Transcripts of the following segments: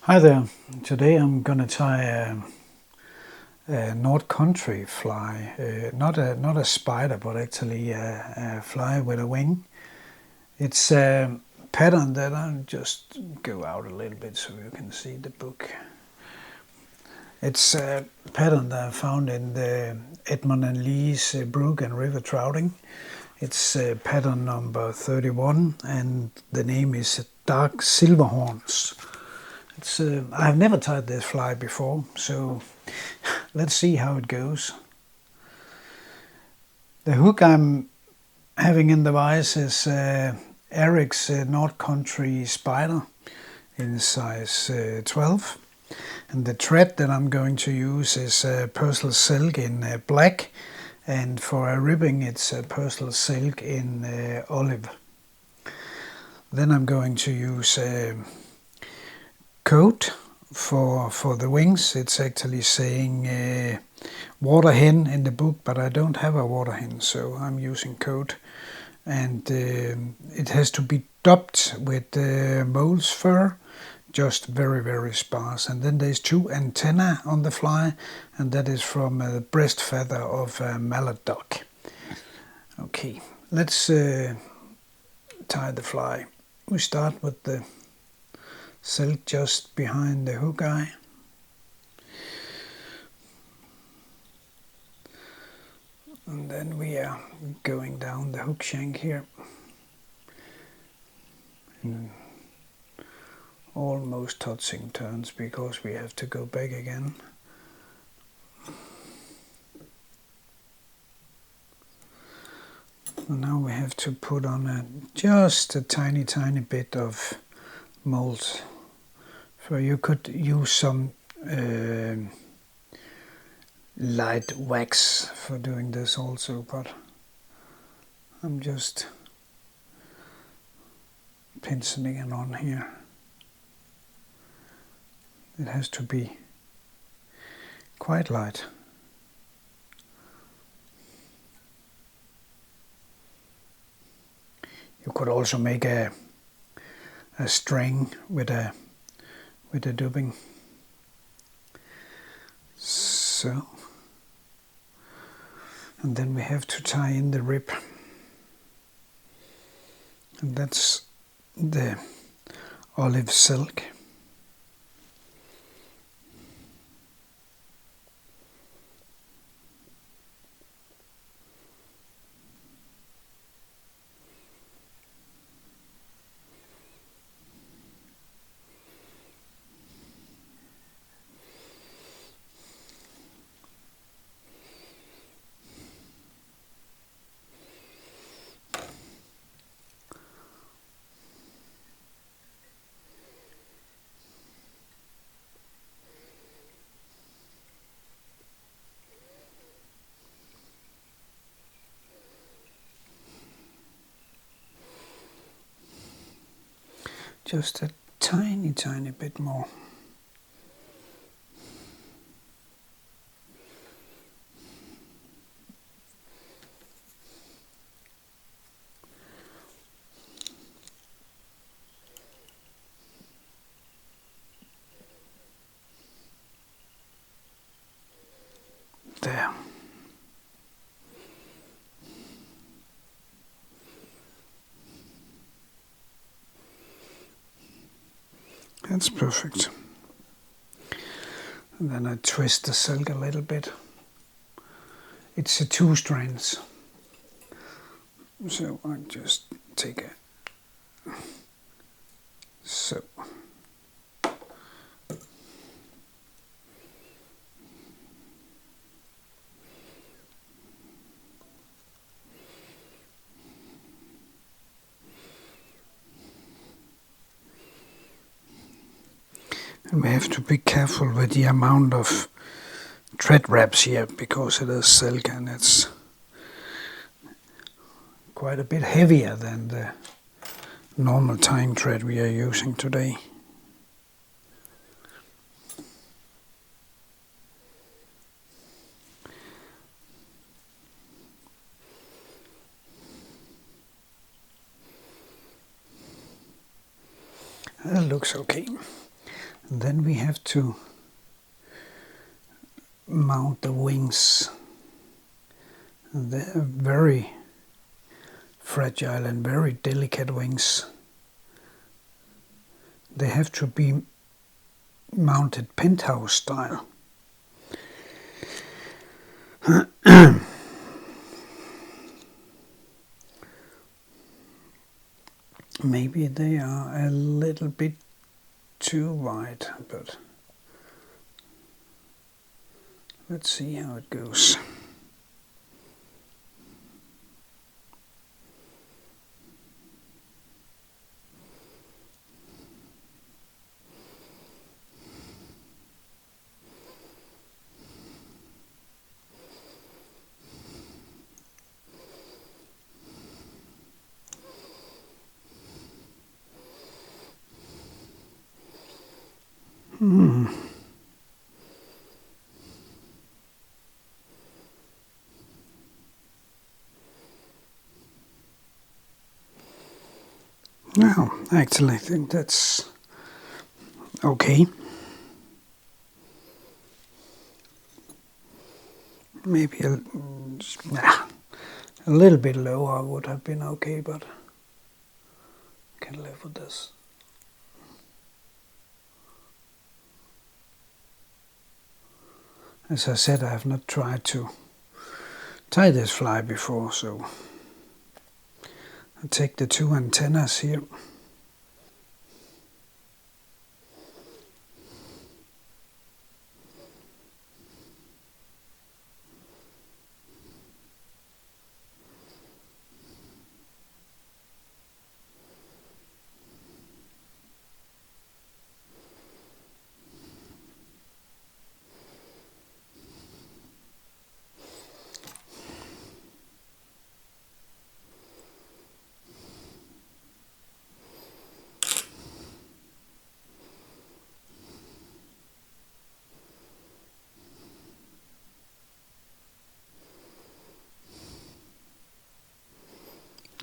Hi there. Today I'm gonna try a North Country fly, not a spider, but actually a fly with a wing. It's a pattern that I'll just go out a little bit so you can see the book. It's a pattern that I found in the Edmund and Lee's brook and river trouting. It's pattern number 31, and the name is Dark Silverhorns. I've never tried this fly before, so let's see how it goes. The hook I'm having in the vise is Ahrex North Country Spider in size 12. And the thread that I'm going to use is Pearsall Silk in black, and for a ribbing it's Pearsall Silk in olive. Then I'm going to use coat for the wings. It's actually saying water hen in the book, but I don't have a water hen, so I'm using coat. And it has to be dubbed with mole's fur, just very sparse. And then there's 2 antennae on the fly, and that is from the breast feather of a Mallard duck. Okay, let's tie the fly. We start with the silk just behind the hook eye. And then we are going down the hook shank here. And almost touching turns because we have to go back again. And now we have to put on just a tiny bit of mold. So you could use some light wax for doing this also, but I'm just penciling it on here. It has to be quite light. You could also make a string with a dubbing. So, and then we have to tie in the rib, and that's the olive silk. Just a tiny bit more. There. That's perfect. And then I twist the silk a little bit. It's 2 strands. So I just take it. So. And we have to be careful with the amount of thread wraps here because it is silk and it's quite a bit heavier than the normal tying thread we are using today. That looks okay. And then we have to mount the wings. And they're very fragile and very delicate wings. They have to be mounted penthouse style. Maybe they are a little bit too wide, but let's see how it goes. Now, actually, I think that's okay. Maybe a little bit lower would have been okay, but I can live with this. As I said, I have not tried to tie this fly before, so I'll take the two antennas here.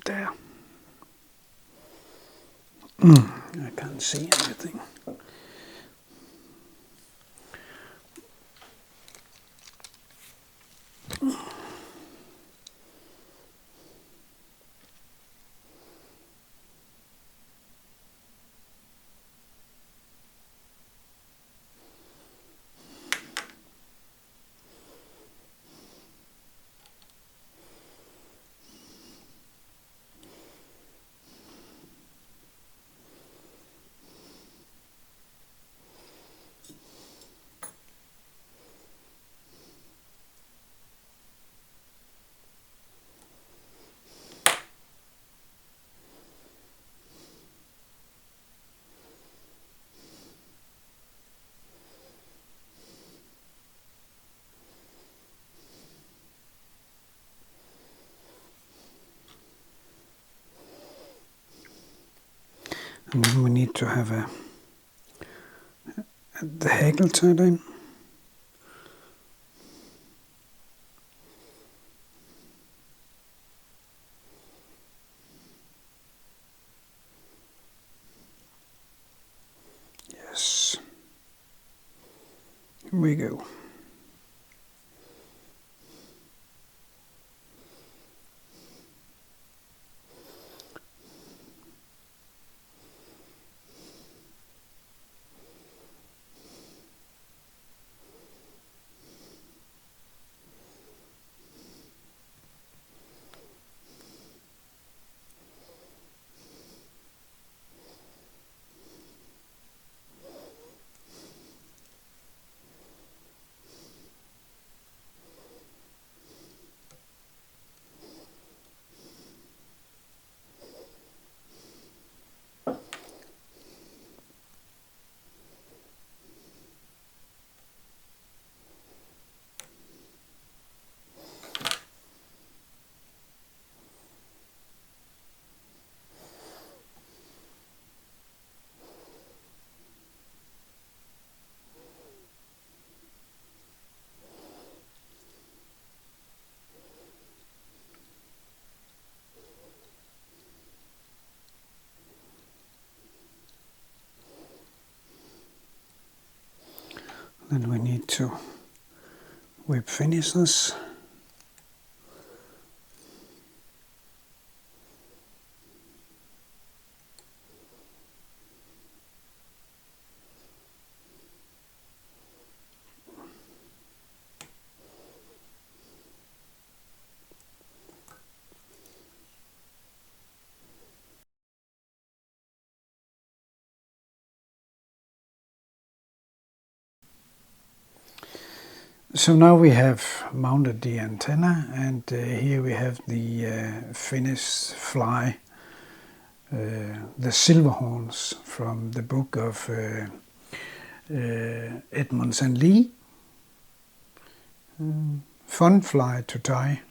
There. I can't see anything. And then we need to have the haggle tied in. Yes. Here we go. Then we need to whip finish this. So now we have mounted the antenna, and here we have the finished fly, the Silverhorns from the book of Edmonds and Lee. Fun fly to tie.